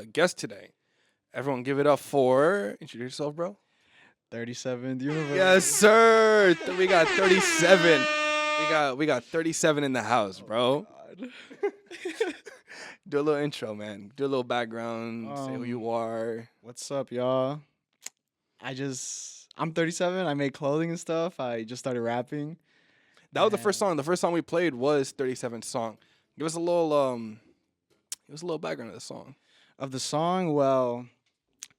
guest today. Everyone give it up for, introduce yourself, bro. 37th universe. Yes, sir. We got 37. We got 37 in the house, bro. God. Do a little intro, man. Do a little background. Say who you are. What's up, y'all? I'm 37. I make clothing and stuff. I just started rapping. That was the first song. The first song we played was 37's song. Give us a little background of the song. Of the song, well,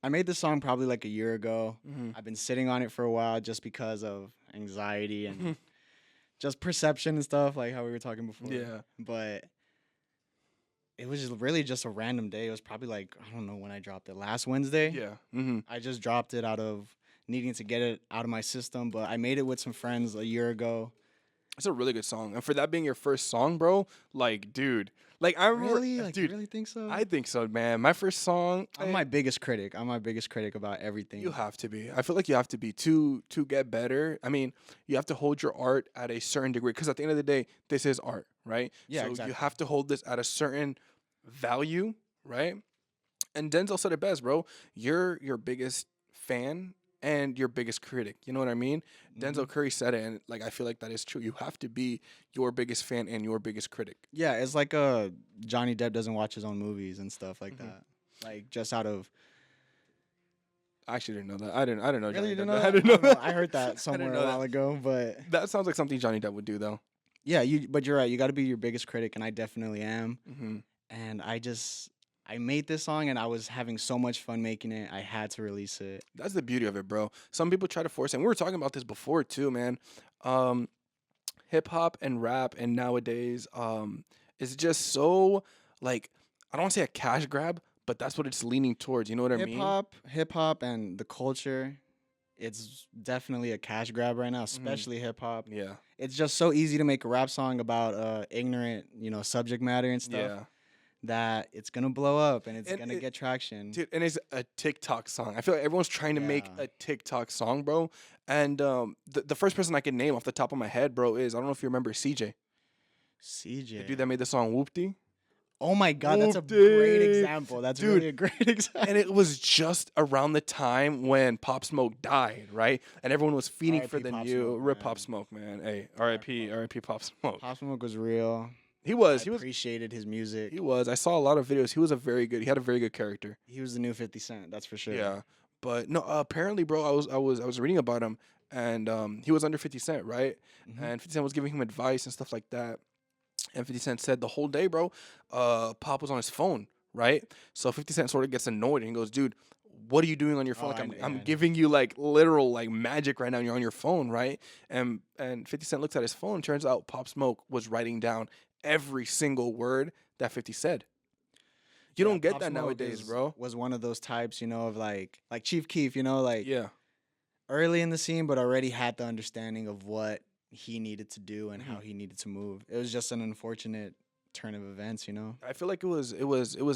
I made this song probably like a year ago. Mm-hmm. I've been sitting on it for a while just because of anxiety and just perception and stuff, like how we were talking before. Yeah. But it was really just a random day. It was probably like, I don't know when I dropped it. Last Wednesday. Yeah. Mm-hmm. I just dropped it out of needing to get it out of my system. But I made it with some friends a year ago. It's a really good song. And for that being your first song, bro, like, dude. Like, I remember. Really? Like, dude, you really think so? I think so, man. My first song. I'm my biggest critic. I'm my biggest critic about everything. You have to be. I feel like you have to be to get better. I mean, you have to hold your art at a certain degree because at the end of the day, this is art, right? Yeah, so exactly. you have to hold this at a certain value, right? And Denzel said it best, bro. You're your biggest fan and your biggest critic. You know what I mean? Denzel Curry said it, and like I feel like that is true. You have to be your biggest fan and your biggest critic. Yeah, it's like Johnny Depp doesn't watch his own movies and stuff like that. Like just out of I actually didn't know that. I didn't know. really Johnny didn't Depp. know I that? didn't know I don't that. I heard that somewhere a know while that. ago, but That sounds like something Johnny Depp would do, though. yeah, but you're right. You got to be your biggest critic, and I definitely am. Mm-hmm. And I made this song, and I was having so much fun making it. I had to release it. That's the beauty of it, bro. Some people try to force it. And we were talking about this before too, man. Hip hop and rap and nowadays is just so like I don't want to say a cash grab, but that's what it's leaning towards. You know what I mean? Hip hop, and the culture. It's definitely a cash grab right now, especially hip hop. Yeah. It's just so easy to make a rap song about ignorant, subject matter and stuff. Yeah. That it's gonna blow up and it's And gonna get traction. Dude, and it's a TikTok song. I feel like everyone's trying to make Yeah. a TikTok song, bro. And the first person I can name off the top of my head, bro, is I don't know if you remember CJ. CJ. The dude that made the song Whoopty. Oh my God, that's a Whoopty. great example. That's Dude. really a great example. And it was just around the time when Pop Smoke died, right? And everyone was feeding for R.I.P. the Pop new Smoke, Rip man. Pop Smoke, man. Hey, R.I.P. Pop Smoke. Pop Smoke was real. He was. I appreciated his music. He was. I saw a lot of videos. He was he had a very good character. He was the new 50 Cent, that's for sure. Yeah. But no, apparently, bro, I was reading about him, and he was under 50 Cent, right? Mhm. And 50 Cent was giving him advice and stuff like that. And 50 Cent said the whole day, bro, Pop was on his phone, right? So 50 Cent sort of gets annoyed and he goes, dude, what are you doing on your phone? Oh, Like, I I'm know. giving you like literal like magic right now. You're on your phone, right? And 50 Cent looks at his phone. Turns out Pop Smoke was writing down every single word that 50 said. You Yeah, don't get Pop that Smoke nowadays, bro. Was one of those types, of like Chief Keef, like Yeah. early in the scene, but already had the understanding of what he needed to do and how he needed to move. It was just an unfortunate turn of events, I feel like it was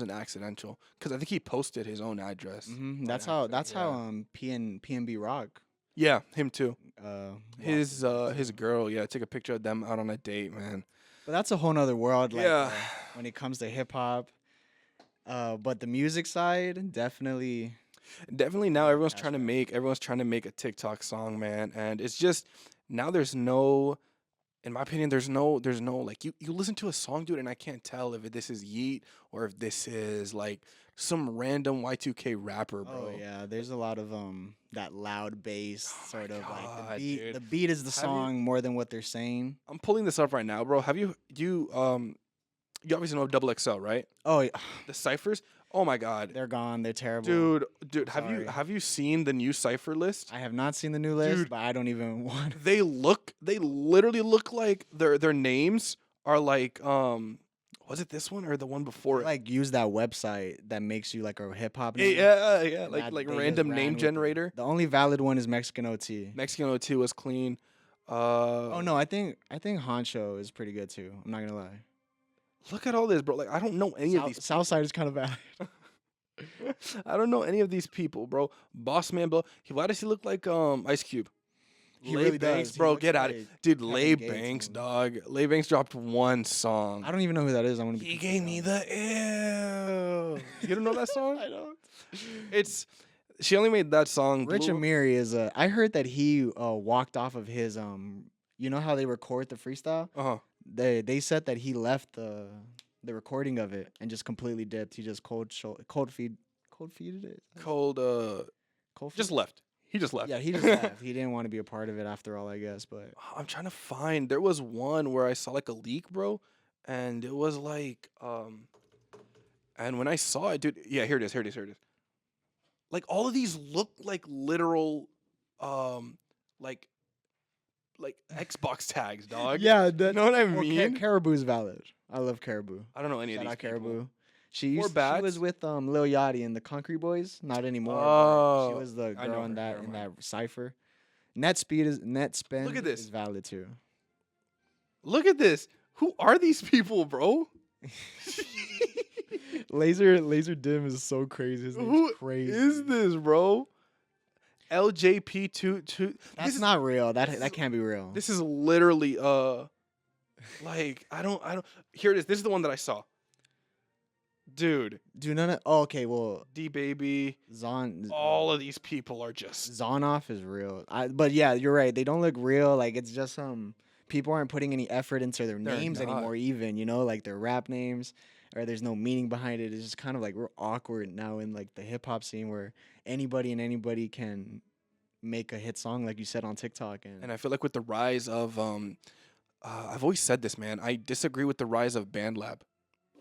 an accidental because I think he posted his own address. That's by how accident, PNB Rock. Yeah, him too. His His girl, yeah, took a picture of them out on a date, man. But that's a whole nother world. Like, Yeah. when it comes to hip hop. But the music side, definitely. Definitely now everyone's Cash trying to grab. make a TikTok song, man, and it's just now there's no, in my opinion, there's no like you listen to a song, dude, and I can't tell if this is Yeet or if this is like some random Y2K rapper, bro. Oh yeah, there's a lot of that loud bass sort of like God, the beat. dude. The beat is the Have you- song more than what they're saying. I'm pulling this up right now, bro. Have you obviously know Double XL, right? Oh, yeah. The ciphers. Oh my God, They're gone. They're terrible. dude, Sorry. have you seen the new cipher list? I have not seen the new list, Dude. but I don't even want. They literally look like their names are like was it this one or the one before it? Like use that website that makes you like a hip hop. Yeah, And like that- like they just random ran name with it. generator. The only valid one is Mexican OT. Mexican O2 was clean. Oh no, I think Honcho is pretty good too. I'm not gonna lie. Look at all this, bro. Like I don't know any of these. Southside is kind of bad. I don't know any of these people, bro. Boss man, bro. Why does he look like Ice Cube? He Lay really Banks, does. He bro, looks get out like of dude. Kevin Lay Gates Banks, movie. dog. Lay Banks dropped one song. I don't even know who that is. I want to be. He completely gave me honest. the ew. You don't know that song? I don't. It's she only made that song. Rich Blue. Amiri is a. I heard that he walked off of his You know how they record the freestyle? Uh-huh. They said that he left the recording of it and just completely dipped. He just cold feeded it. Cold Cold just feed? left. He just left. Yeah, he just left. He didn't want to be a part of it after all, I guess. But I'm trying to find. There was one where I saw like a leak, bro, and it was like and when I saw it, dude, yeah, here it is. Like all of these look like literal like Xbox tags, dog. yeah, You know what I mean? Caribou's valid. I love Caribou. I don't know any Shout of these out Caribou. people. She Or was Bats. with Lil Yachty and the Concrete Boys. Not anymore. but Oh, she was the I know girl in her, that never in mind. that cipher. Net spend. Look at this. Is valid too. Look at this. Who are these people, bro? Laser Dim is so crazy. His name's Who crazy. is this, bro? LJP22. That's not real. That can't be real. This is literally like I don't here it is. This is the one that I saw. Dude, Do none of. Oh, okay, well, D Baby, Zon. all of these people are just Zonoff is real. But yeah, you're right. They don't look real. Like it's just people aren't putting any effort into their They're names not. anymore. Even like their rap names, or there's no meaning behind it. It's just kind of like we're awkward now in like the hip hop scene where anybody can make a hit song, like you said on TikTok. and I feel like with the rise of I've always said this, man. I disagree with the rise of BandLab.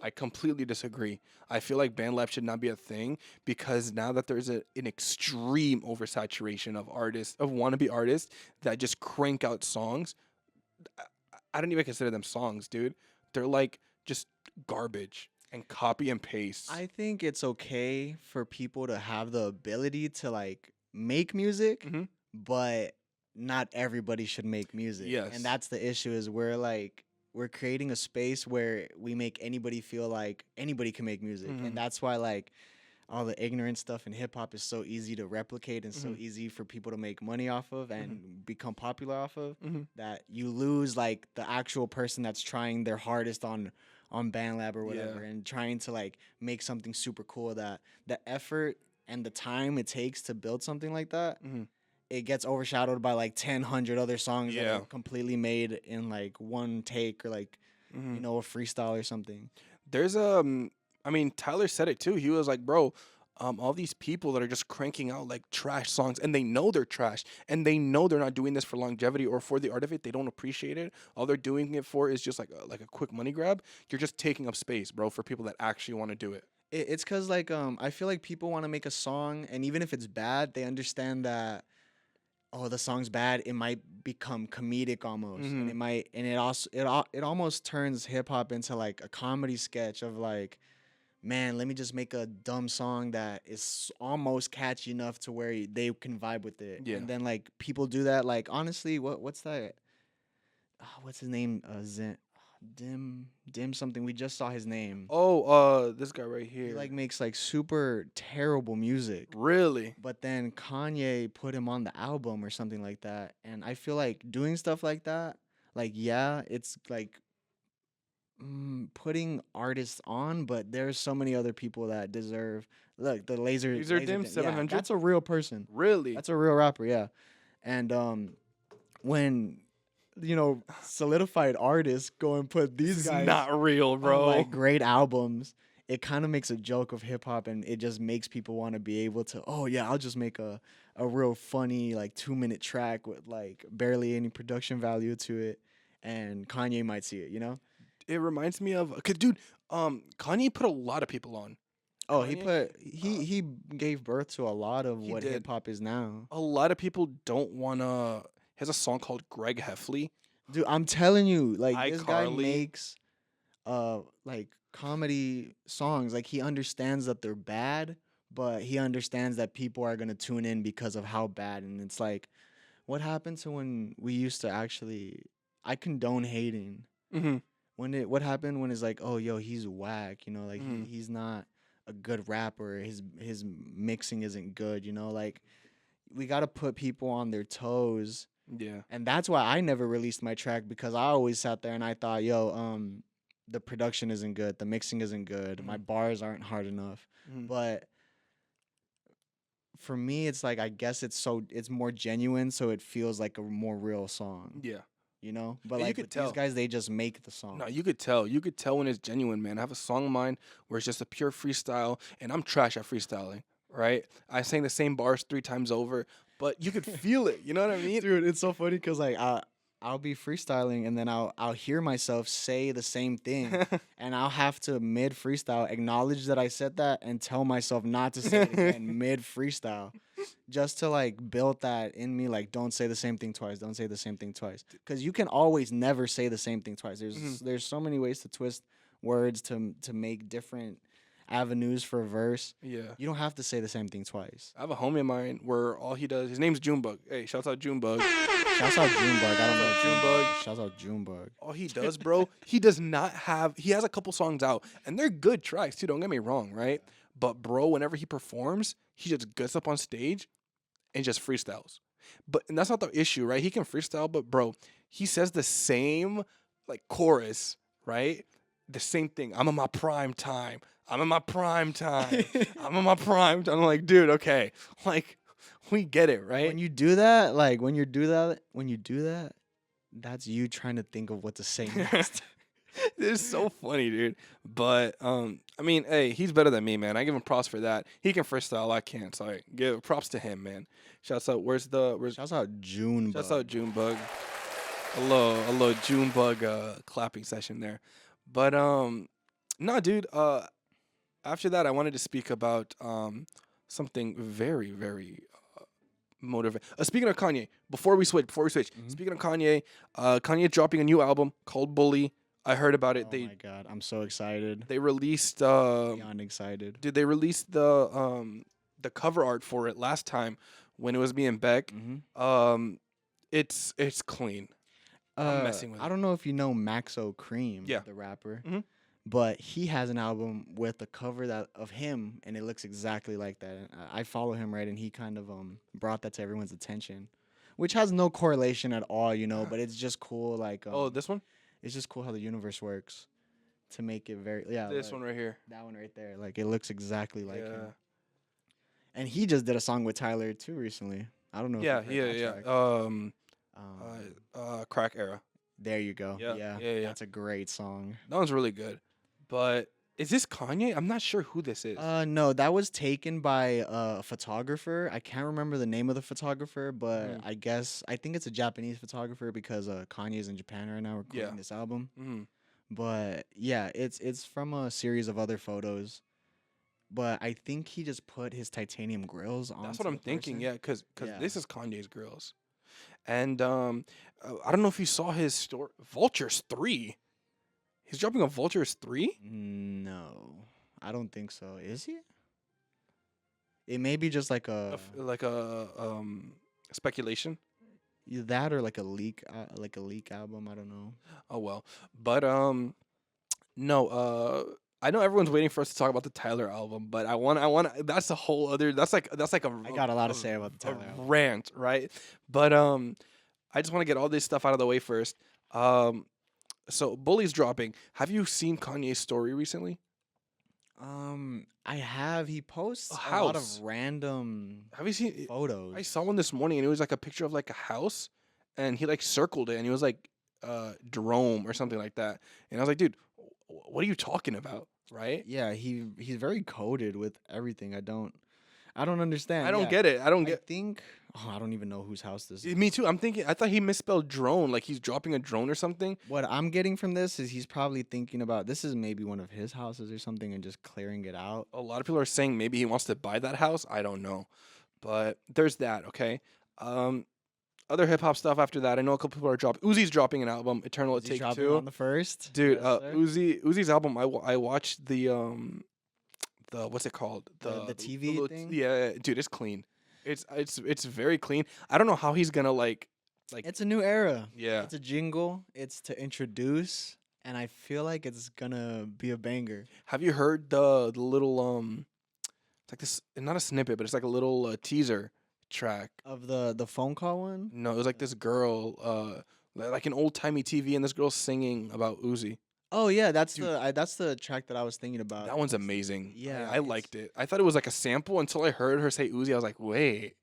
I completely disagree. I feel like BandLab should not be a thing because now that there's an extreme oversaturation of artists, of wannabe artists that just crank out songs, I don't even consider them songs, dude. They're like just garbage and copy and paste. I think it's okay for people to have the ability to like make music, Mhm. but not everybody should make music. Yes. And that's the issue is we're creating a space where we make anybody feel like anybody can make music. Mhm. And that's why like all the ignorant stuff in hip hop is so easy to replicate and so Mhm. easy for people to make money off of and become popular off of Mhm. that you lose like the actual person that's trying their hardest on BandLab or whatever Yeah. and trying to like make something super cool that the effort and the time it takes to build something like that Mhm. it gets overshadowed by like 100 other songs that Yeah. are completely made in like one take or like Mhm. a freestyle or something. There's I mean Tyler said it too. He was like, bro, all these people that are just cranking out like trash songs and they know they're trash and they know they're not doing this for longevity or for the art of it. They don't appreciate it. All they're doing it for is just like a quick money grab. You're just taking up space, bro, for people that actually want to do it. It's cause like I feel like people want to make a song and even if it's bad, they understand that the song's bad, it might become comedic almost, and Mhm. it might, and it almost turns hip hop into like a comedy sketch of like, man, let me just make a dumb song that is almost catchy enough to where they can vibe with it, Yeah. and then like people do that. Like honestly, what's that? What's his name? Dim something. We just saw his name. Oh, this guy right here. He like makes like super terrible music. Really? But then Kanye put him on the album or something like that. And I feel like doing stuff like that, like, yeah, it's like putting artists on, but there's so many other people that deserve. Look, the Laser Dim Yeah, 700? that's a real person. Really? That's a real rapper, yeah. And when solidified artists go and put This these is guys not real, on, bro. like great albums, it kind of makes a joke of hip hop, and it just makes people want to be able to, oh yeah, I'll just make a real funny like 2-minute track with like barely any production value to it, and Kanye might see it, It reminds me of, cause dude, Kanye put a lot of people on. Oh, Kanye, he gave birth to a lot of he what did. hip hop is now. A lot of people don't wanna. He has a song called Greg Heffley. Dude, I'm telling you, like this guy iCarly. makes like comedy songs. Like he understands that they're bad, but he understands that people are gonna tune in because of how bad. And it's like, what happened to when we used to actually? I condone hating. Mm-hmm. What happened when it's like, oh yo, he's whack. Like Mhm. he's not a good rapper. His mixing isn't good. Like we gotta put people on their toes Yeah. And that's why I never released my track, because I always sat there and I thought, yo, the production isn't good, the mixing isn't good, my Mhm. bars aren't hard enough. Mhm. But for me, it's like, I guess it's more genuine, so it feels like a more real song, Yeah. you know? But Yeah, you like could with these tell. guys, they just make the No, song. you could tell. You could tell when it's genuine, man. I have a song of mine where it's just a pure freestyle, and I'm trash at freestyling, right? I sang the same bars 3 times over, but you could feel it. You know what I mean? Dude, it's so funny because like I'll be freestyling and then I'll hear myself say the same thing, and I'll have to mid freestyle acknowledge that I said that and tell myself not to say it again mid freestyle, just to like build that in me, like, don't say the same thing twice, don't say the same thing twice, because you can always never say the same thing twice. Mhm. There's so many ways to twist words to make different avenues for a verse. Yeah. You don't have to say the same thing twice. I have a homie of mine where all he does, his name's Junebug. Hey, shouts out Junebug. Shouts out Junebug. I don't know Shouts out Junebug. Junebug. Shouts out Junebug. All he does, bro, he does not have, he has a couple songs out, and they're good tracks too, don't get me wrong, right? But, bro, whenever he performs, he just gets up on stage and just freestyles. And that's not the issue, right? He can freestyle, but, bro, he says the same, like, chorus, right? The same thing. I'm in my prime time. I'm in my prime time. I'm in my prime time. I'm like, dude, okay. Like, we get it, right? When you do that, like when you do that, that's you trying to think of what to say next. It's so funny, dude. But I mean, hey, he's better than me, man. I give him props for that. He can freestyle, I can't. So I give props to him, man. Shouts out. Where's Shouts out Junebug. shouts out Junebug. A little Junebug clapping session there. But no, dude. After that, I wanted to speak about something very, very motivating. Speaking of Kanye, before we switch. Mhm. Speaking of Kanye, Kanye dropping a new album called Bully. I heard about it. Oh my god, I'm so excited. They released Beyond excited. dude, they released the cover art for it last time when it was me and Beck. Mm-hmm. It's clean. I'm messing with I it. don't know if you know Maxo Cream, Yeah. the rapper, Mhm. but he has an album with a cover that of him, and it looks exactly like that. And I follow him, right, and he kind of brought that to everyone's attention, which has no correlation at all, you know. But it's just cool, like Oh, this one? it's just cool how the universe works to make it very This like, one right here. that one right there, like it looks exactly like Yeah. him. And he just did a song with Tyler too recently. I don't know. Yeah, if you've heard yeah, that yeah. track. Crack Era. There you go. Yeah, Yeah, yeah. that's a great song. That one's really good. But is this Kanye? I'm not sure who this is. No, that was taken by a photographer. I can't remember the name of the photographer, but Mm. I think it's a Japanese photographer because Kanye's in Japan right now recording Yeah. this album. Mhm. But yeah, it's from a series of other photos. But I think he just put his titanium grills on. That's what I'm thinking. Yeah, because Yeah. this is Kanye's Grills, and I don't know if you saw his store Vultures 3. He's dropping a Vultures 3. No, I don't think so. Is he? It may be just like Like a speculation. either that or like a leak album. I don't know. Oh well, but no. I know everyone's waiting for us to talk about the Tyler album, but I want. That's a whole other. That's like a. I got a lot to say about the a Tyler album. rant, right? But I just want to get all this stuff out of the way first. So Bully's dropping. Have you seen Kanye's story recently? I have. He posts A a lot of house. random Have you seen? photos. I saw one this morning, and it was like a picture of like a house, and he like circled it, and he was like Jerome or something like that. And I was like, dude, what are you talking about, right? Yeah, he's very coded with everything. I don't understand. I don't Yeah, get it. I don't I get. think. Oh, I don't even know whose house this is. Me too. I'm thinking. I thought he misspelled drone, like he's dropping a drone or something. What I'm getting from this is he's probably thinking about this is maybe one of his houses or something and just clearing it out. A lot of people are saying maybe he wants to buy that house. I don't know, but there's that. Okay. Other hip hop stuff after that. I know a couple people are dropping. Uzi's dropping an album, Eternal Is he Take dropping Two. on the first? Dude, Yes, sir. Uzi's album. I watched the what's it called? The TV little thing? Yeah, dude, it's clean. It's very clean. I don't know how he's gonna like It's a new era. yeah. It's a jingle. It's to introduce, and I feel like it's gonna be a banger. Have you heard the little it's like this, not a snippet, but it's like a little teaser track. Of the phone call one? No, it was like this girl, like an old timey TV, and this girl singing about Uzi. Oh yeah, that's Dude. that's the track that I was thinking about. That one's amazing. Yeah, I it's- liked it. I thought it was like a sample until I heard her say Uzi. I was like, wait,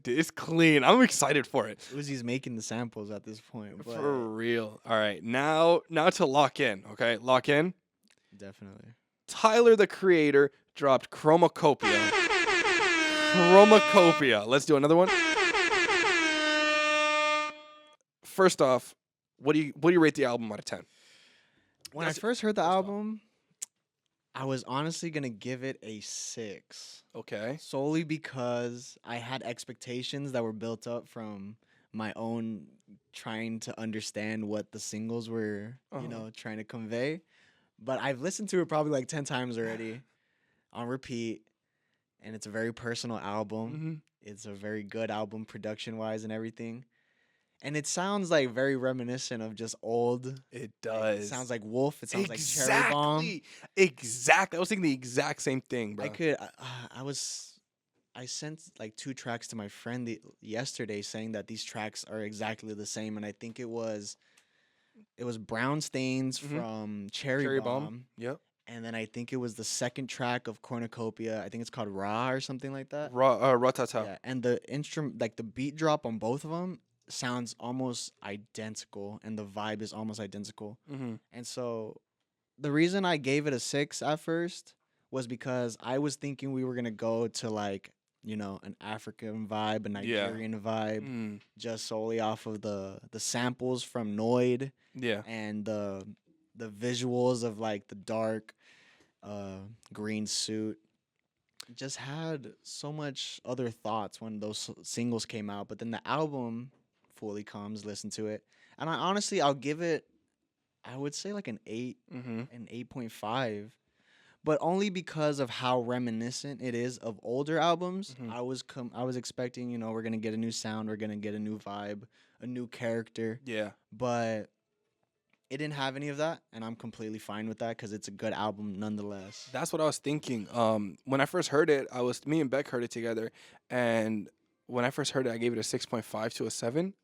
dude, it's clean. I'm excited for it. Uzi's making the samples at this point, but For real. All right, now to lock in. Okay, lock in. definitely. Tyler the Creator dropped Chromacopia. Chromacopia. Let's do another one. First off, what do you rate the album out of 10? When That's- I first heard the first off. album, I was honestly gonna give it a 6. Okay. Solely because I had expectations that were built up from my own trying to understand what the singles were, Uh-huh. trying to convey. But I've listened to it probably like 10 times already on repeat. And it's a very personal album. Mm-hmm. It's a very good album production wise and everything. And it sounds like very reminiscent of just old. It does. It sounds like Wolf. It sounds like Cherry Bomb. Exactly. I was thinking the exact same thing, bro. I sent like 2 tracks to my friend yesterday saying that these tracks are exactly the same, and I think it was Brown Stains Mhm. from Cherry Bomb, Yep. and then I think it was the second track of Cornucopia. I think it's called Raw or something like that. Ratata. Yeah, and the instrument, like the beat drop on both of them, sounds almost identical, and the vibe is almost identical. Mm-hmm. And so the reason I gave it a 6 at first was because I was thinking we were gonna go to like, an African vibe, a Yeah. Nigerian vibe, Mm. just solely off of the samples from Noid Yeah. and the visuals of like the dark green suit. Just had so much other thoughts when those singles came out, but then the album fully comes, listen to it, and I'll give it, I would say like an 8, Mm-hmm. an 8.5, but only because of how reminiscent it is of older albums. Mhm. I was expecting, we're gonna get a new sound, we're gonna get a new vibe, a new character, Yeah. but it didn't have any of that, and I'm completely fine with that because it's a good album nonetheless. That's what I was thinking. When I first heard it, me and Beck heard it together, and when I first heard it, I gave it a 6.5 to a 7.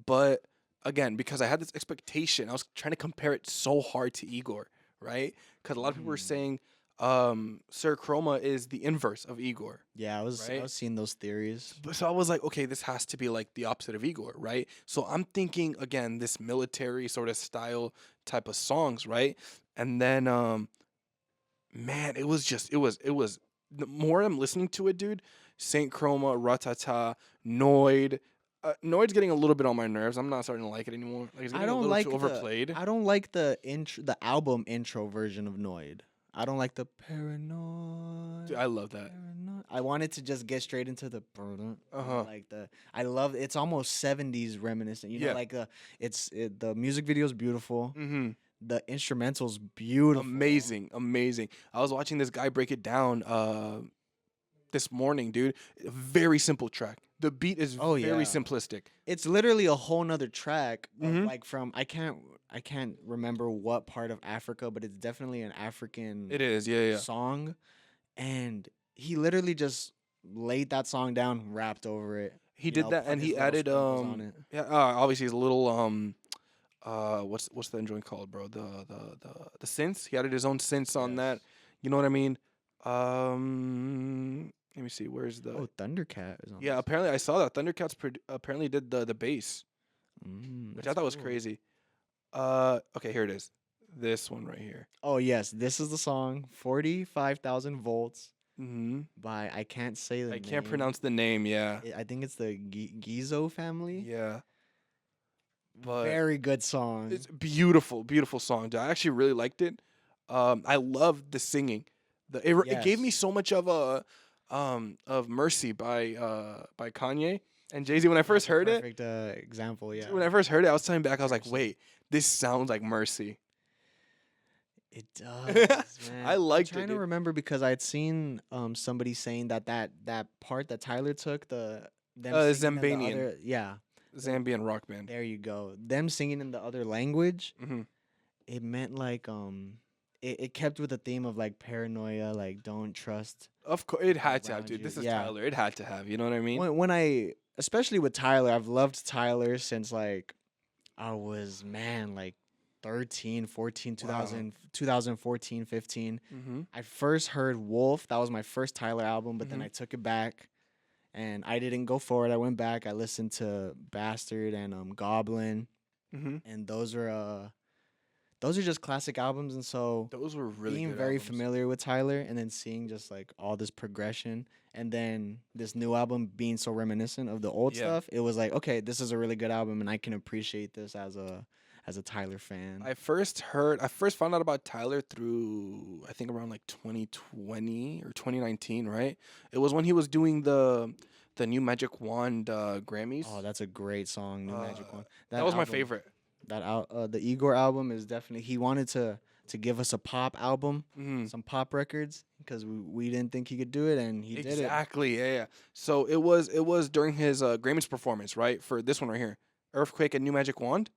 But again, because I had this expectation, I was trying to compare it so hard to Igor, right? Because a lot of people were saying Sir Chroma is the inverse of Igor. Yeah, I was Right? seeing those theories. So I was like, okay, this has to be like the opposite of Igor, right? So I'm thinking again, this military sort of style type of songs, right? And then, man, it was the more I'm listening to it, dude. Saint Chroma, Ratata, Noid. Noid's getting a little bit on my nerves. I'm not starting to like it anymore. Like it's I getting a don't little like too overplayed. I don't like the album intro version of Noid. I don't like the paranoid. Dude, I love that. Paranoid. I wanted to just get straight into the Uh-huh. I love it's almost 70s reminiscent. Yeah. Like the music video is beautiful. Mm-hmm. The instrumental's beautiful. Amazing. I was watching this guy break it down this morning, dude. A very simple track. The beat is Oh, very yeah. simplistic. It's literally a whole nother track of, Mhm. like from I can't remember what part of Africa, but it's definitely an African It is, yeah. song, and he literally just laid that song down, rapped over it. He you did know, that, put and his he little added sprinkles on it. yeah. Obviously, his little what's the joint called, bro? The synths. He added his own synths on that. Yes. You know what I mean? Let me see. Where's the? Oh, Thundercat is on. Yeah, this. apparently I saw that Thundercats apparently did the bass, which I That's thought was cool. crazy. Okay, here it is. This one right here. Oh yes, this is the song 45,000 volts Mm-hmm. by I can't say the I name. can't pronounce the name. Yeah. I think it's the Gizo family. Yeah. But Very good song. it's beautiful song. Dude. I actually really liked it. I loved the singing. It gave me Yes. so much of of Mercy by Kanye and Jay-Z. When I first heard it, Perfect example. Yeah. when I first heard it, I was telling back, I was like, Mercy. wait, this sounds like Mercy. It does, man. I liked it, I'm trying to dude. remember because I had seen somebody saying that part that Tyler took them singing in the Zambanian. other, yeah, Zambian rock band. there you go. Them singing in the other language, Mm-hmm. it meant like it kept with the theme of like paranoia, like don't trust Of course, it people had to have, around dude. you. This is Yeah. Tyler. It had to have. You know what I mean? When I especially with Tyler, I've loved Tyler since like I was man like 13, 14, Wow. 2014, 15. Mm-hmm. I first heard Wolf. That was my first Tyler album, but then Mm-hmm. I took it back and I didn't go forward. I went back. I listened to Bastard and Goblin, Mm-hmm. and those are just classic albums. And so Those were really being good very albums. familiar with Tyler and then seeing just like all this progression and then this new album being so reminiscent of the old Yeah. stuff, it was like, okay, this is a really good album and I can appreciate this as a Tyler fan. I first found out about Tyler through I think around like 2020 or 2019, right? It was when he was doing the new Magic Wand Grammys. Oh, that's a great song, New Magic One. That was my album, favorite. the Igor album is definitely he wanted to give us a pop album, Mm-hmm. some pop records because we didn't think he could do it and he did it. Exactly. Yeah, yeah. So it was during his Grammys performance, right? For this one right here, Earthquake and New Magic Wand.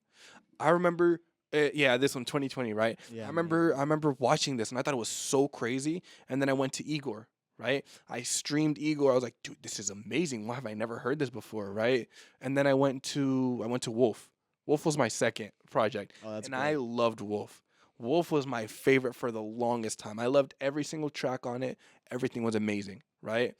I remember. Yeah, this one 2020, right? Yeah, I remember watching this and I thought it was so crazy. And then I went to Igor, right? I streamed Igor. I was like, dude, this is amazing. Why have I never heard this before, right? And then I went to Wolf. Wolf was my second project, Oh, that's and great. I loved Wolf. Wolf was my favorite for the longest time. I loved every single track on it. Everything was amazing, right?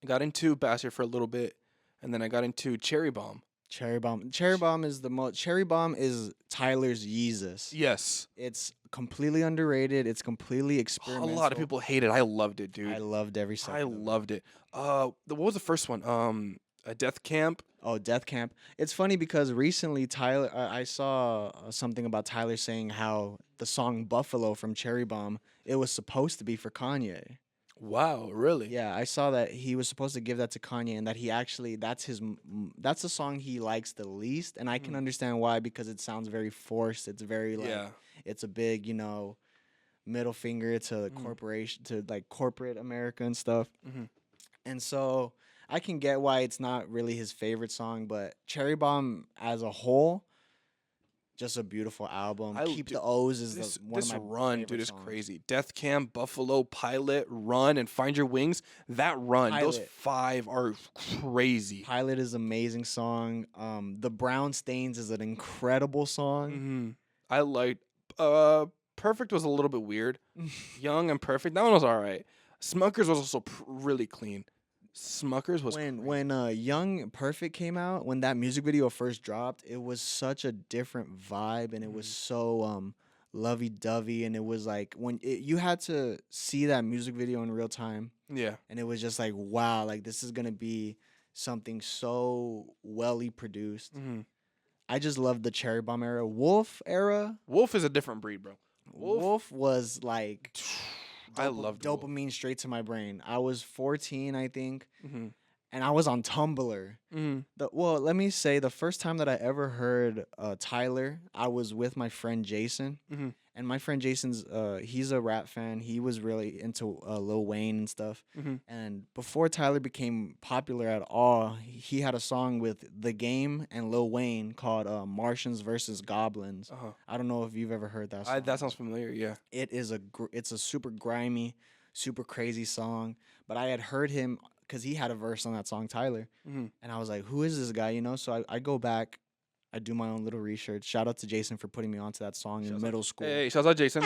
I got into Bastard for a little bit, and then I got into Cherry Bomb. Cherry Bomb. Cherry Bomb is the most. Cherry Bomb is Tyler's Yeezus. Yes, It's completely underrated. It's completely a experimental. lot of people hate it. I loved it, dude. I loved every second. I of it. loved it. What was the first one? A Death Camp. Oh, Death Camp. It's funny because recently Tyler, I saw something about Tyler saying how the song Buffalo from Cherry Bomb it was supposed to be for Kanye. Wow, really? Yeah, I saw that he was supposed to give that to Kanye, and that he actually that's the song he likes the least, and I can Mhm. understand why because it sounds very forced. It's very like Yeah. it's a big middle finger to Mhm. corporation to like corporate America and stuff. Mhm. And so I can get why it's not really his favorite song, but Cherry Bomb as a whole, just a beautiful album. I- Keep dude, the O's is This one this of my run, favorite dude, is songs. crazy. Death Camp, Buffalo, Pilot, Run, and Find Your Wings. That run, those Pilot. 5 are crazy. Pilot is an amazing song. The Brown Stains is an incredible song. hmm I liked. Perfect was a little bit weird. Young and Perfect, that one was all right. Smuckers was also really clean. Smuckers was when Young Perfect came out, when that music video first dropped, it was such a different vibe and it was so lovey dovey, and it was like you had to see that music video in real time, yeah. and it was just like wow, like this is gonna be something so welly produced. hmm I just love the Cherry Bomb era. Wolf era. Wolf is a different breed, bro. Wolf was like I loved Wolf. dopamine straight to my brain. I was 14, I think, Mm-hmm. and I was on Tumblr. Mm-hmm. Well, let me say the first time that I ever heard Tyler, I was with my friend Jason, Mm-hmm. and my friend Jason's he's a rap fan. He was really into Lil Wayne and stuff. Mm-hmm. And before Tyler became popular at all, he had a song with The Game and Lil Wayne called "Martians versus Goblins." Uh-huh. I don't know if you've ever heard that song. That sounds familiar. Yeah. It is it's a super grimy, super crazy song. But I had heard him because he had a verse on that song, Tyler. Mm-hmm. And I was like, who is this guy? So I go back, I do my own little research. Shout out to Jason for putting me onto that song in Shouts out- middle school. Hey, shouts out Jason.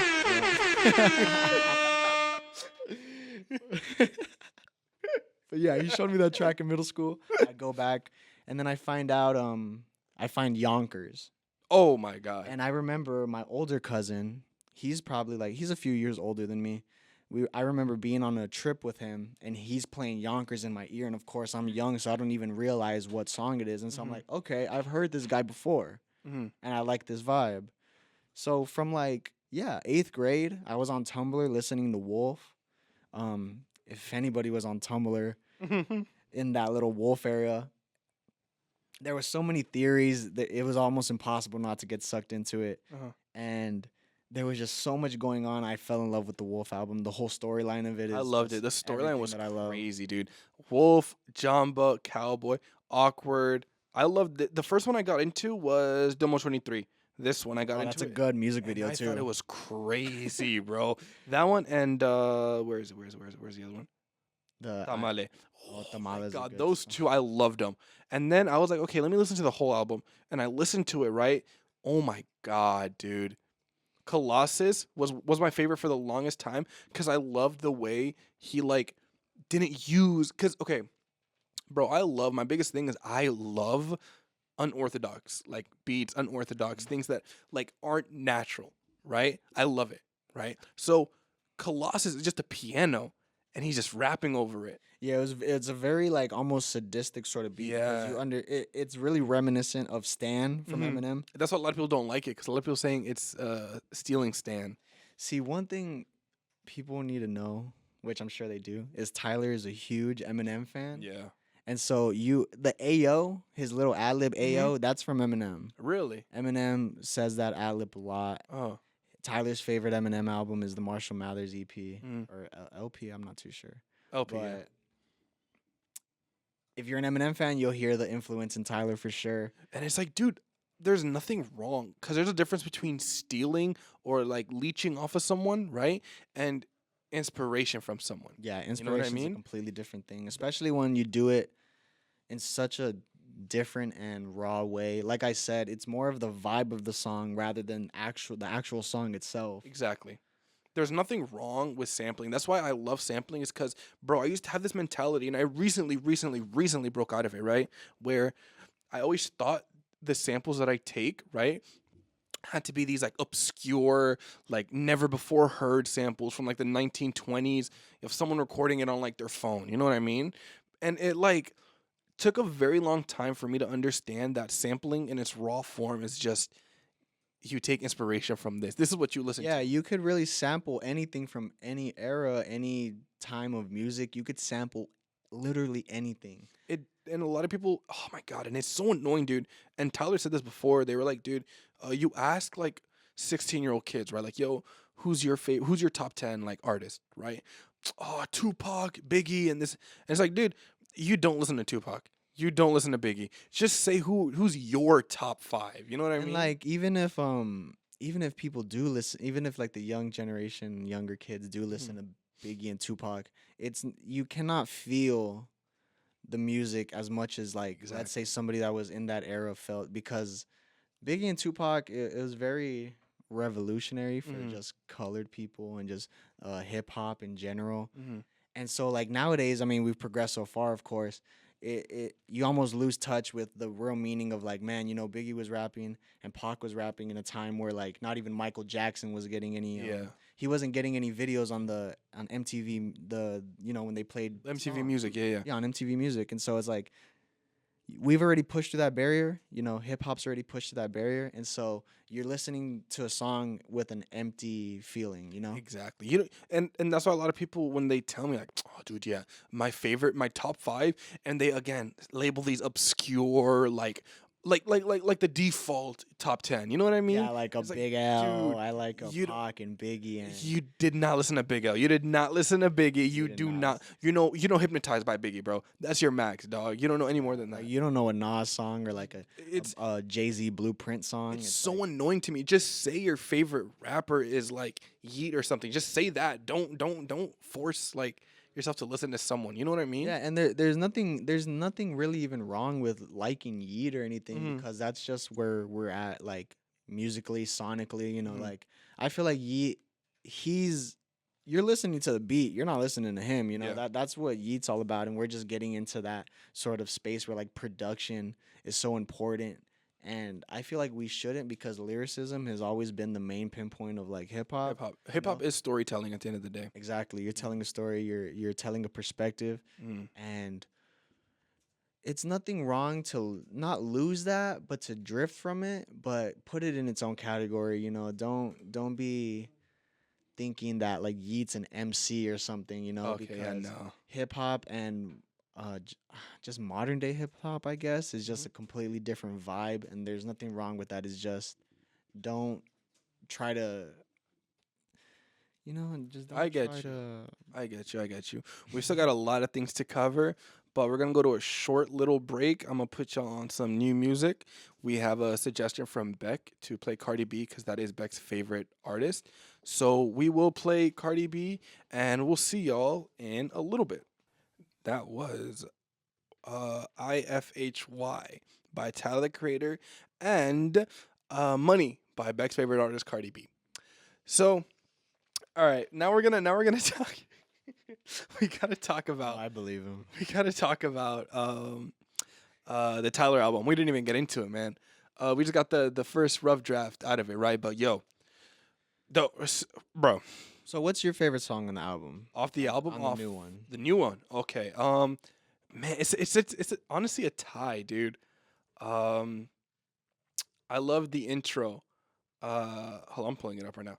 But yeah, he showed me that track in middle school. I go back and then I find out I find Yonkers. Oh my god. And I remember my older cousin, he's probably like he's a few years older than me. I remember being on a trip with him and he's playing Yonkers in my ear, and of course I'm young so I don't even realize what song it is, and so I'm Mhm. like, okay, I've heard this guy before Mm-hmm. and I like this vibe. So from like 8th grade, I was on Tumblr listening to Wolf. If anybody was on Tumblr in that little Wolf area, there were so many theories that it was almost impossible not to get sucked into it. Uh-huh. And there was just so much going on. I fell in love with the Wolf album. The whole storyline of it is I loved it. just The storyline everything was that I love. crazy, dude. Wolf, Jamba, Cowboy, Awkward. I loved it. The first one I got into was Domo 23. This one I got Oh, into that's a it, good music and video I thought it too. was crazy, bro. That one and where is it? Where's the other one? The Tamale. Oh, Oh my Tamales is god, good those too. two I loved them. And then I was like, okay, let me listen to the whole album, and I listened to it. Right? Oh my god, dude. Colossus was my favorite for the longest time because I loved the way he like didn't use because okay, bro, I love my biggest thing is I love unorthodox like beats, unorthodox things that like aren't natural, right? I love it, right? So Colossus is just a piano and he's just rapping over it. Yeah, it's a very like almost sadistic sort of beat because Yeah. it's really reminiscent of Stan from hmm Eminem. That's why a lot of people don't like it because a lot of people saying it's stealing Stan. See, one thing people need to know, which I'm sure they do, is Tyler is a huge Eminem fan. Yeah. And so the Ayo, his little ad lib Mhm. Ayo, that's from Eminem. Really? Eminem says that ad lib a lot. Oh. Tyler's favorite Eminem album is the Marshall Mathers EP Mm. or LP. I'm not too sure. LP. But Yeah. if you're an Eminem fan, you'll hear the influence in Tyler for sure. And it's like, dude, there's nothing wrong because there's a difference between stealing or like leeching off of someone, right? And inspiration from someone. Yeah, know what I inspiration's mean? a completely different thing, especially when you do it in such a different and raw way. Like I said, it's more of the vibe of the song rather than the actual song itself. Exactly. There's nothing wrong with sampling. That's why I love sampling is because, bro, I used to have this mentality and I recently broke out of it, right? Where I always thought the samples that I take, right, had to be these like obscure, like never before heard samples from like the 1920s of someone recording it on like their phone. You know what I mean? And it like took a very long time for me to understand that sampling in its raw form is just you take inspiration from this. This is what you listen Yeah, to. you could really sample anything from any era, any time of music. You could sample literally anything. It and a lot of people, oh my god, and it's so annoying, dude. And Tyler said this before. They were like, dude, you ask like 16-year-old kids, right? Like, yo, who's your favorite? Who's your top 10 like artist, right? Oh, Tupac, Biggie, and this. And it's like, dude, you don't listen to Tupac. You don't listen to Biggie. Just say who's your top 5. You know what I And mean? like even if people do listen, even if like the young generation, younger kids do listen to Biggie and Tupac, you cannot feel the music as much as like let's say Exactly. somebody that was in that era felt because Biggie and Tupac it was very revolutionary for Mhm. just colored people and just hip hop in general. Mhm. And so like nowadays, I mean, we've progressed so far, of course. You almost lose touch with the real meaning of like, man, you know, Biggie was rapping and Pac was rapping in a time where like not even Michael Jackson was getting any Yeah. he wasn't getting any videos on MTV when they played MTV songs. Music, yeah. Yeah, on MTV Music. And so it's like we've already pushed through that barrier. You know, hip hop's already pushed through that barrier. And so you're listening to a song with an empty feeling, you know? Exactly. You know, and that's why a lot of people when they tell me like, "Oh, dude, yeah, my top 5," and they again label these obscure like the default top 10. You know what I mean? Yeah, like a It's like, Big L. dude, I like a you Pac and Biggie and you did not listen to Big L. You did not listen to Biggie. You did do not not. You know, hypnotized by Biggie, bro. That's your max, dog. You don't know any more than that. like you don't know a Nas song or like It's a Jay-Z Blueprint song. It's so like, annoying to me. Just say your favorite rapper is like Yeet or something. Just say that. Don't force like yourself to listen to someone. You know what I mean? yeah, and there's nothing really even wrong with liking Yeet or anything Mhm. because that's just where we're at like musically, sonically, Mhm. like I feel like Yeet you're listening to the beat, you're not listening to him, Yeah. that's what Yeet's all about and we're just getting into that sort of space where like production is so important. And I feel like we shouldn't because lyricism has always been the main pinpoint of like hip hop. Hip hop is storytelling at the end of the day. Exactly. You're telling a story, you're telling a perspective, Mm. and it's nothing wrong to not lose that, but to drift from it, but put it in its own category, don't be thinking that like Yeat's an MC or something, Okay, yeah, because no. hip hop and just modern day hip hop, I guess, is just Mhm. a completely different vibe, and there's nothing wrong with that. It's just don't try to, and just I don't get try you. to. I get you. We still got a lot of things to cover, but we're gonna go to a short little break. I'm gonna put y'all on some new music. We have a suggestion from Beck to play Cardi B because that is Beck's favorite artist. So we will play Cardi B, and we'll see y'all in a little bit. That was IFHY by Tyler the Creator and Money by Beck's favorite artist Cardi B. So, all right, now we're gonna talk. We gotta talk about. I believe him. We gotta talk about the Tyler album. We didn't even get into it, man. We just got the first rough draft out of it, right? But yo, bro, So what's your favorite song on the album? off the album, On off the new one. the new one. Okay, man, it's honestly a tie, dude. Um, I love the intro. Hold on, I'm pulling it up right now.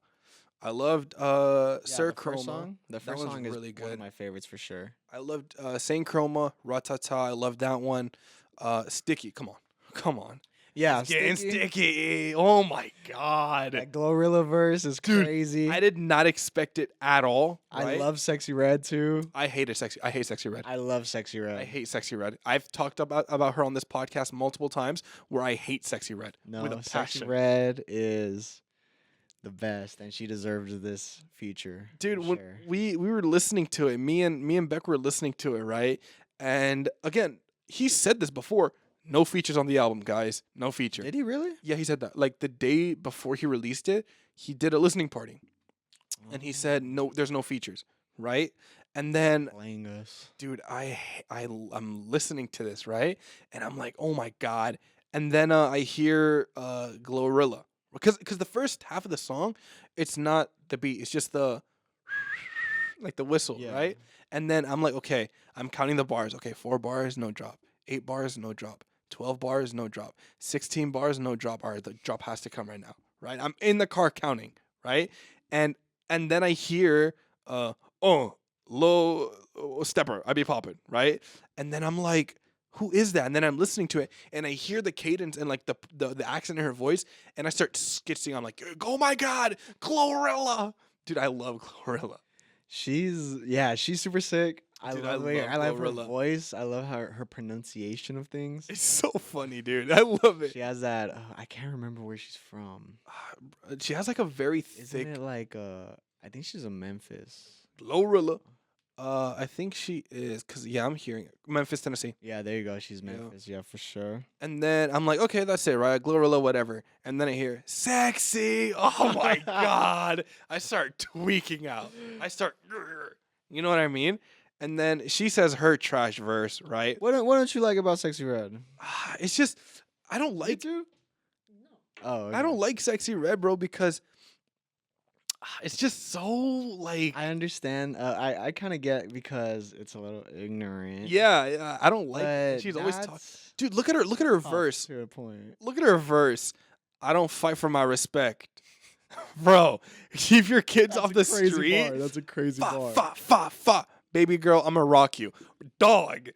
I loved Sir the first Chroma. song. The That first one's song is really one good. of my favorites for sure. I loved Saint Chroma, Ratata. I love that one. Sticky. Come on. Yeah, It's getting sticky. Oh my god, That Glorilla verse is Dude, crazy. I did not expect it at all. I right? love Sexy Red too. I hate Sexy Red. I love Sexy Red. I hate Sexy Red. I've talked about her on this podcast multiple times where I hate Sexy Red with a No, Sexy passion. Red is the best, and she deserves this feature. Dude, for when sure. we were listening to it, me and Beck were listening to it, right? And again, he said this before. No features on the album, guys. No feature. Did he really? Yeah, he said that. Like the day before he released it, he did a listening party, and he said no, there's no features, right? And then, Playing us. dude, I'm listening to this, right? And I'm like, oh my god. And then I hear Glorilla because the first half of the song, it's not the beat, it's just the like the whistle, Yeah. right? And then I'm like, okay, I'm counting the bars. Okay, 4 bars, no drop. 8 bars, no drop. 12 bars, no drop. 16 bars, no drop. All right, the drop has to come right now, right? I'm in the car counting, right? And then I hear, low stepper, I be popping, right? And then I'm like, who is that? And then I'm listening to it, and I hear the cadence and like the accent in her voice, and I start skitzing. I'm like, oh my god, Glorilla, dude, I love Glorilla. She's super sick. I Dude, love I her love Glorilla. voice. I love her pronunciation of things. It's so funny, dude. I love it. She has that. I can't remember where she's from. She has like a very Isn't thick it like I think she's a Memphis. Glorilla. I think she is, cause yeah, I'm hearing it. Memphis, Tennessee. Yeah, there you go. She's Yeah. Memphis. Yeah, for sure. And then I'm like, okay, that's it, right? Glorilla, whatever. And then I hear sexy. Oh my god! I start tweaking out. I start, you know what I mean? And then she says her trash verse, right? What don't you like about Sexy Red? It's just I don't like. Oh, I don't like Sexy Red, bro, because it's just so like. I understand. I kind of get because it's a little ignorant. Yeah, I don't like. but She's always talking. that's Dude, look at her. Look at her up verse. to a point. Look at her verse. I don't fight for my respect, bro. Keep your kids off the street. That's a crazy Fa. Baby girl, I'm gonna rock you, dog.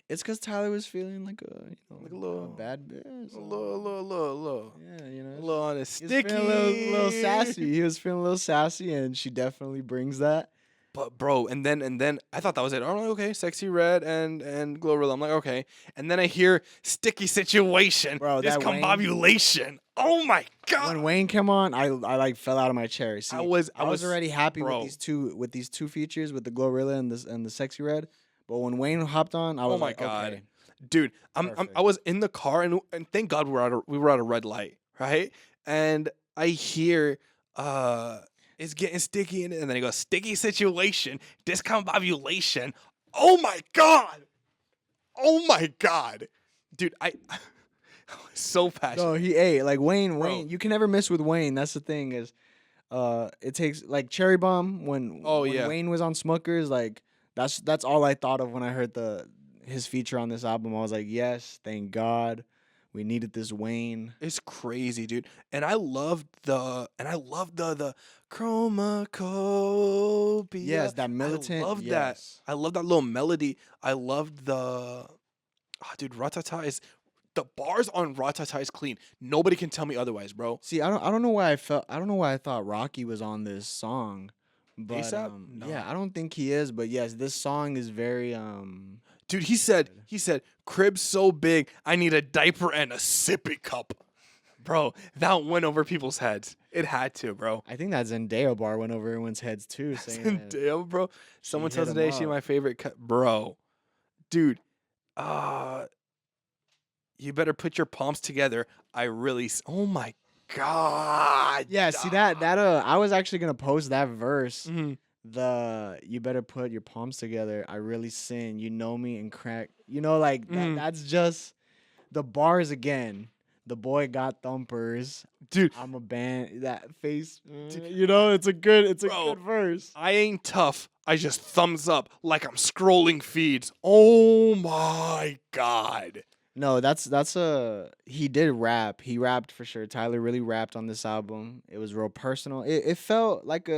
It's because Tyler was feeling like a Like a little- bad bitch. A little Yeah, you know. on a He was sticky, feeling a little sassy. He was feeling a little sassy, and she definitely brings that. But bro, and then I thought that was it. I'm like, okay, Sexy Red and Glorilla. I'm like, okay. And then I hear sticky situation, Bro, that Wayne- discombobulation. Oh my god. When Wayne came on, I like fell out of my chair. See, I was already happy bro. with these two features with the Glorilla and the Sexy Red. But when Wayne hopped on, I was Oh my like, god. okay. Dude, Perfect. I was in the car and thank God we were at a red light, right? And I hear it's getting sticky and then it goes sticky situation, discombobulation. Oh my god. Oh my god. Dude, I was so passionate. No, he ate like Wayne. Bro. Wayne, you can never miss with Wayne. That's the thing is, it takes like Cherry Bomb when Yeah. Wayne was on Smuckers. Like that's all I thought of when I heard his feature on this album. I was like, yes, thank God, we needed this Wayne. It's crazy, dude. And I loved the chromacopia. Yes, that militant. I love that. yes. I love that little melody. I loved dude, Ratata is the bars on Ratata is clean. Nobody can tell me otherwise, bro. See, I don't know why I thought Rocky was on this song. But A$AP? No. yeah, I don't think he is. But yes, this song is very Dude, he said, crib's so big, I need a diaper and a sippy cup. Bro, that went over people's heads. It had to, bro. I think that Zendaya bar went over everyone's heads too, saying that Damn, bro. Someone hit tells him today she up. my favorite bro. Dude, uh you better put your palms together. Oh my god. Yeah, see that I was actually gonna post that verse. Mhm. The you better put your palms together. I really sin. You know me and crack. You know, like Mhm. that's just the bars again. The boy got thumpers. Dude, I'm a band that face. You know, it's a good Bro. good verse. I ain't tough. I just thumbs up like I'm scrolling feeds. Oh my god. No, that's a he did rap. He rapped for sure. Tyler really rapped on this album. It was real personal. It felt like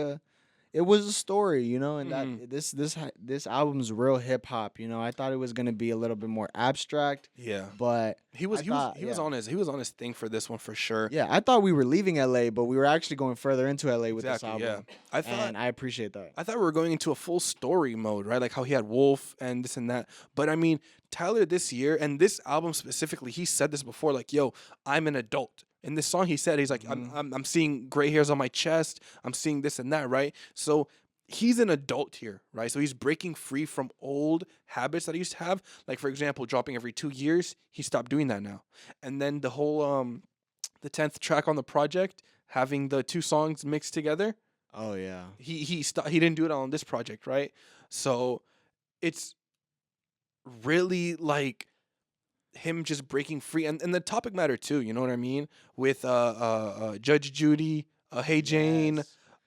it was a story, you know, and Mhm. that this album's real hip hop, you know. I thought it was gonna be a little bit more abstract, Yeah. but He was I he was thought, he was yeah. on his thing for this one for sure. Yeah, I thought we were leaving LA, but we were actually going further into LA with this Exactly, yeah. album. I thought And I appreciate that. I thought we were going into a full story mode, right? Like how he had Wolf and this and that. But I mean, Tyler this year and this album specifically, he said this before, like, yo, I'm an adult. In this song, he said, he's like, I'm seeing gray hairs on my chest. I'm seeing this and that, right? So he's an adult here, right? So he's breaking free from old habits that he used to have. Like, for example, dropping every 2 years. He stopped doing that now. And then the whole, the 10th track on the project, having the two songs mixed together. Oh yeah. He didn't do it on this project, right? So it's really like him just breaking free and the topic matter too, you know what I mean? With Judge Judy, Hey Jane,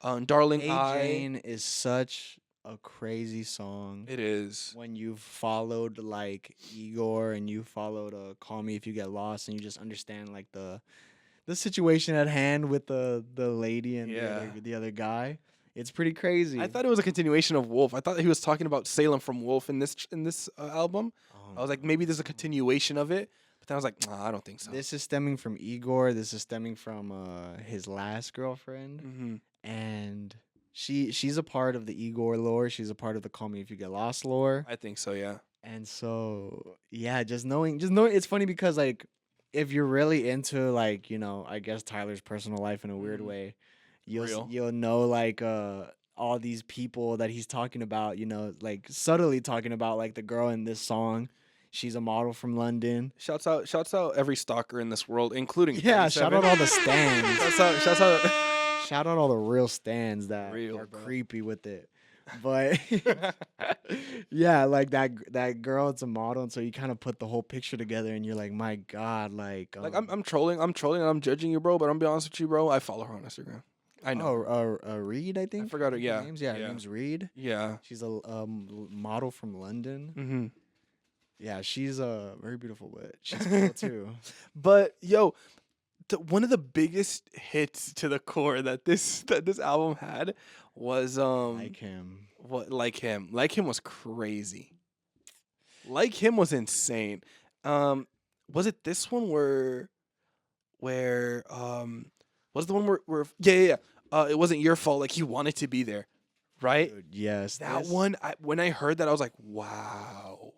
Yes. Darling Hey I. Jane is such a crazy song. It is. When you followed like Igor and you followed Call Me If You Get Lost and you just understand like the situation at hand with the lady and Yeah. the other guy. It's pretty crazy. I thought it was a continuation of Wolf. I thought he was talking about Salem from Wolf in this album. I was like, maybe there's a continuation of it, but then I was like, nah, I don't think so. This is stemming from Igor. This is stemming from his last girlfriend, Mm-hmm. and she's a part of the Igor lore. She's a part of the Call Me If You Get Lost lore. I think so, yeah. And so yeah, just knowing it's funny because like if you're really into like, you know, I guess Tyler's personal life in a weird Mhm. way, Real. you'll know like all these people that he's talking about, you know, like subtly talking about like the girl in this song. She's a model from London. Shouts out every stalker in this world, including Yeah, shout out 37. all the stands. Shouts out. Shout out all the real stands that Real, are bro. creepy with it. But yeah, like that girl, it's a model, and so you kind of put the whole picture together, and you're like, my God, like I'm trolling, and I'm judging you, bro. But I'm gonna be honest with you, bro. I follow her on Instagram. I know. Reed, I think. forgot her, her yeah, names. Yeah, her yeah. name's Reed. Yeah. She's a model from London. Mm-hmm. Yeah, she's very beautiful, but she's cool too. But yo, one of the biggest hits to the core that this album had was Like him. like him was crazy. Like him was insane. Was it this one where was the one where yeah. It wasn't your fault. Like he wanted to be there, right? Dude, yes, That this- one, when I heard that, I was like, wow.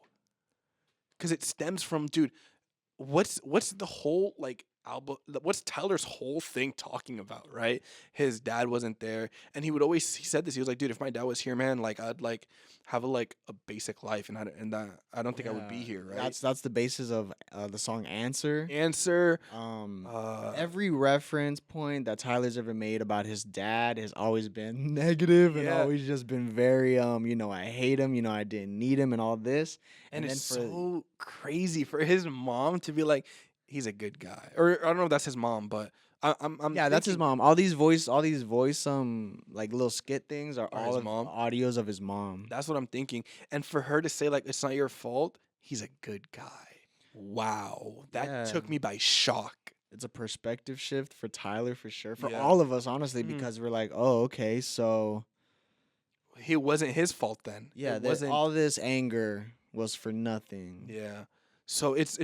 Because it stems from, dude, what's the whole, like, album, what's Tyler's whole thing talking about, right? His dad wasn't there. And he said this, he was like, dude, if my dad was here, man, like, I'd, like, have a basic life. And I don't think I would be Yeah, here, right? That's the basis of the song Answer. Answer. Every reference point that Tyler's ever made about his dad has always been negative and Yeah. always just been very you know, I hate him, you know, I didn't need him and all this. And then it's so crazy for his mom to be like, he's a good guy. Or I don't know if that's his mom, but I'm yeah, that's his thinking- mom. All these voice like little skit things are Are all his of mom? audios of his mom. That's what I'm thinking. And for her to say, like, it's not your fault, he's a good guy. Wow. That took Yeah. me by shock. It's a perspective shift for Tyler for sure. For Yeah. all of us, honestly, Mhm. because we're like, oh, okay, so It wasn't his fault then. yeah, It wasn't. all this anger was for nothing. Yeah. So it's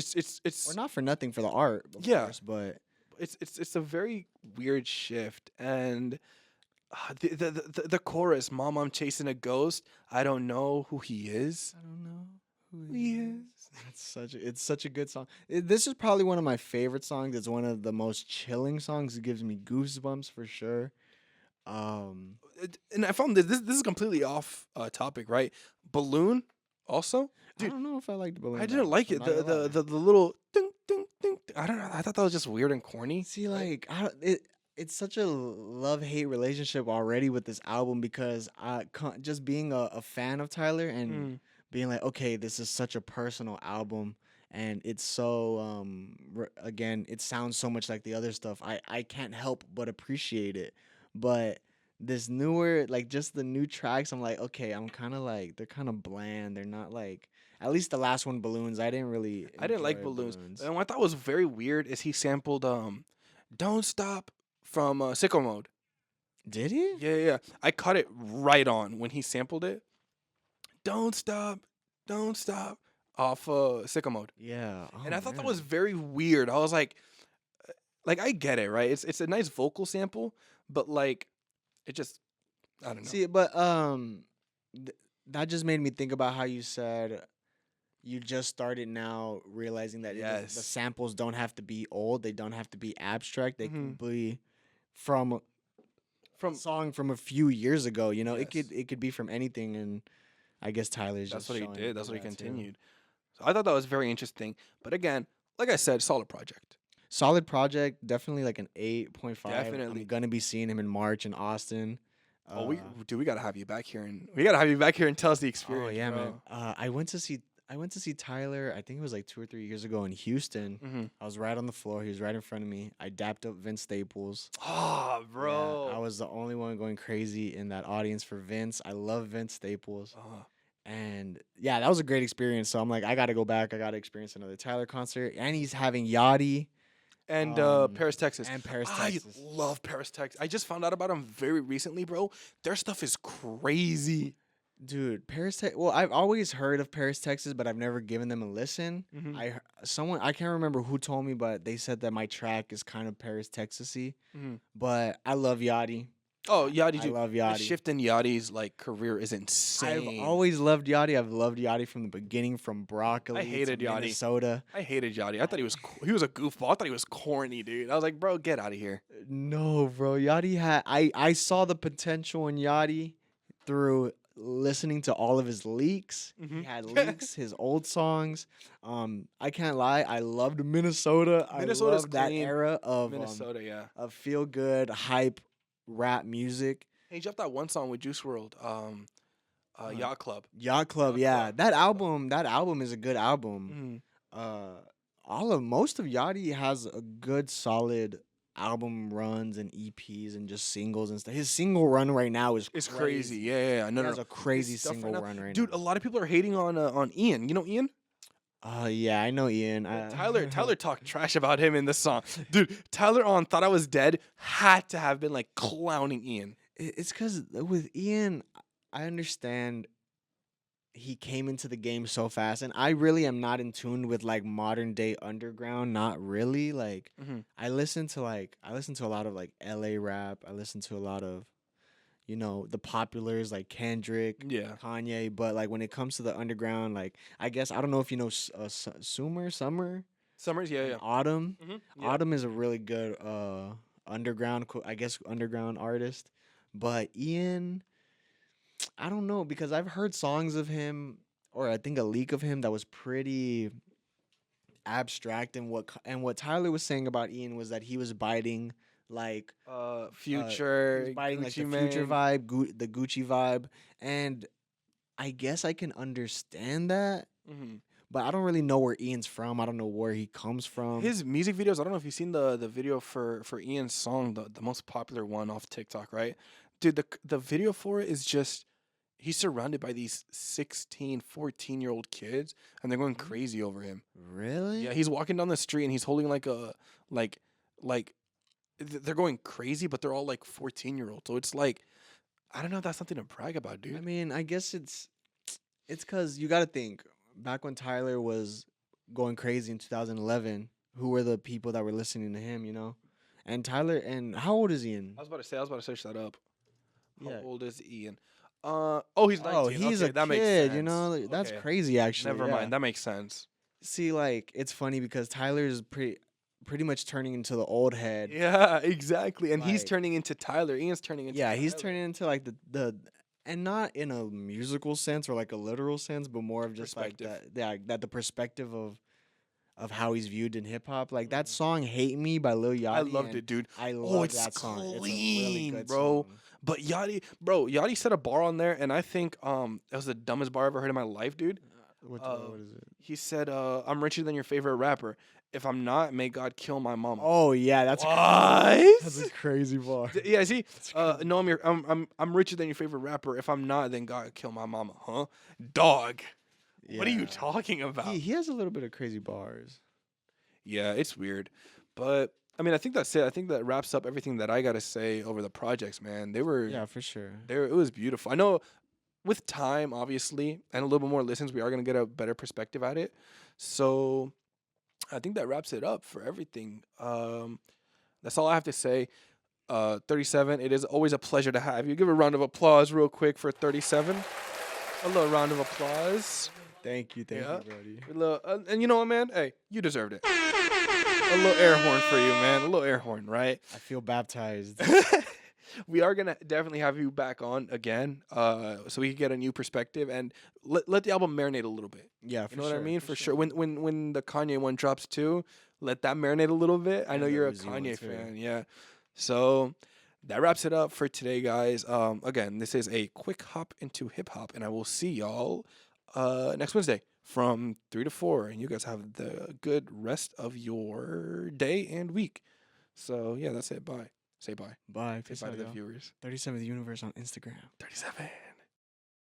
Or not for nothing for the art, of Yeah. course, but it's a very weird shift. And the chorus, "Mom, I'm chasing a ghost. I don't know who he is." I don't know Yes. It's such a good song. This is probably one of my favorite songs. It's one of the most chilling songs. It gives me goosebumps for sure. Um, And I found this is completely off topic, right? Balloon, also, I dude. don't know if I liked Balloon. I that didn't like much, it. I'm not gonna lie. The little ding ding ding. I don't know. I thought that was just weird and corny. See, right? like, it's such a love hate relationship already with this album because just being a fan of Tyler and Mm. being like, okay, this is such a personal album and it's so again, it sounds so much like the other stuff. I can't help but appreciate it, but this newer, like, just the new tracks, I'm like, okay, I'm kind of like, they're kind of bland. They're not like, at least the last one, Balloons. I didn't really I didn't like enjoy balloons. Balloons. And what I thought was very weird is he sampled "Don't Stop" from Sicko Mode. Did he? Yeah. I caught it right on when he sampled it. Don't stop, don't stop, off Sicko Mode. Yeah. And Oh, I thought that man. was very weird. I was like I get it, right? It's a nice vocal sample, but like it just I don't know. See, but that just made me think about how you said you just started now realizing that the Yes. samples don't have to be old, they don't have to be abstract, they can Mhm. be from a From song from a few years ago. You know, Yes. it could be from anything, and I guess Tyler's that's just what he showing did. That's what he that too. continued. So I thought that was very interesting. But again, like I said, solid project. Solid project, definitely like an 8.5. Definitely. I'm gonna be seeing him in March in Austin. Oh, we Uh, gotta have you back here and tell us the Oh experience. yeah, bro. man. I went to see Tyler. I think it was like 2 or 3 years ago in Houston. Mm-hmm. I was right on the floor. He was right in front of me. I dapped up Vince Staples. Oh, Yeah, bro. I was the only one going crazy in that audience for Vince. I love Vince Staples, and yeah, that was a great experience. So I'm like, I got to go back. I got to experience another Tyler concert. And he's having Yachty And um, Paris, Texas. and Paris, I Texas. love Paris, Texas. I just found out about them very recently, bro. Their stuff is crazy. Dude, well, I've always heard of Paris, Texas, but I've never given them a listen. Mhm. I can't remember who told me, but they said that my track is kind of Paris, Texasy. Mhm. But I love Yachty. Oh, Yachty, I dude. love The Yachty. shift in Yachty's like career is I've insane. always loved Yachty. I've loved Yachty from the beginning, from Broccoli hated to Yachty. Minnesota. I hated Yachty. I thought he was a goofball. I thought he was corny, dude. I was like, bro, get out of here. No, bro. Yachty had I saw the potential in Yachty through listening to all of his leaks. He Mhm. had leaks, his old songs. I can't lie, I loved Minnesota. Minnesota's I loved that clean. era Minnesota, yeah. of feel good hype rap music. He dropped that one song with Juice World, Yacht Club. Yacht Club, Yacht yeah. Club. That album is a good album. Mhm. Most of Yachty has a good solid album runs and EPs and just singles and stuff. His single run right now is It's crazy. Yeah. No, He no, has no. a crazy His stuff single now- run right Dude, now. a lot of people are hating on Ian. You know Ian? Yeah, I know Ian. Tyler talked trash about him in this song. Dude, Tyler on Thought I Was Dead had to have been like clowning Ian. It's because with Ian, I understand he came into the game so fast, and I really am not in tune with like modern day underground. Not really. Like Mhm. I listen to a lot of like LA rap. I listen to a lot of, the populars like Kendrick, Yeah. Kanye. But like when it comes to the underground, like I guess I don't know if you know Summer, Summers, yeah. Autumn. Mhm. Autumn is a really good underground, underground artist. But Ian, I don't know because I've heard songs of him, or I think a leak of him that was pretty abstract. And what Tyler was saying about Ian was that he was biting like Future, he was biting like the Gucci Future Mane. vibe, the Gucci vibe, and I guess I can understand that. Mhm. But I don't really know where Ian's from. I don't know where he comes from. His music videos, I don't know if you've seen the video for Ian's song, the most popular one off TikTok, right? Dude, the video for it is just he's surrounded by these 16, 14-year-old kids and they're going crazy over him. Really? Yeah, he's walking down the street and he's holding like a like they're going crazy, but they're all like 14-year-olds. So it's like I don't know if that's something to brag about, dude. I mean, I guess it's because you got to think back when Tyler was going crazy in 2011. Who were the people that were listening to him? And Tyler, and how old is Ian? I was about to search that up. How Yeah. old is Ian? He's 19. Oh, he's Okay, a that makes kid. sense. You know, like, that's Okay. crazy. Actually, Never yeah. mind. That makes sense. See, like it's funny because Tyler's pretty much turning into the old head. Yeah, exactly. And he's Like, turning into Tyler. Ian's turning into yeah, he's Tyler. turning into like the and not in a musical sense or like a literal sense, but more of just like Perspective. that the perspective of how he's viewed in hip hop. Like that song "Hate Me" by Lil Yachty. I loved and it, dude. I Oh, love it's that song. It's a really clean, good bro. song. But Yachty set a bar on there, and I think it was the dumbest bar I've ever heard in my life, dude. What is it? He said, "I'm richer than your favorite rapper. If I'm not, may God kill my mama." Oh yeah, that's What? that's a crazy bar. Yeah, see, That's crazy. no, I'm richer than your favorite rapper. If I'm not, then God kill my mama, huh? Dog. What are you Yeah. talking about? He has a little bit of crazy bars. Yeah, it's weird, but I mean, I think that's it. I think that wraps up everything that I gotta say over the projects, man. Yeah, for sure. It was beautiful. I know with time, obviously, and a little bit more listens, we are gonna get a better perspective at it. So I think that wraps it up for everything. That's all I have to say. 37. It is always a pleasure to have you. Give a round of applause real quick for 37. A little round of applause. Thank you, Yeah. Brody. A little, and you know what, man? Hey, you deserved it. A little air horn for you, man. A little air horn, right? I feel baptized. We are gonna definitely have you back on again, so we can get a new perspective and let the album marinate a little bit. Yeah, You know what I mean? For sure. When the Kanye one drops too, let that marinate a little bit. I And know the you're a Uzi one Kanye too. fan, yeah. So that wraps it up for today, guys. Again, this is a quick hop into hip hop, and I will see y'all next Wednesday from 3 to 4. And you guys have the good rest of your day and week. So yeah, that's it. Bye. Say bye. Bye. Say Peace bye out, to the y'all. viewers. 37th Universe on Instagram. 37.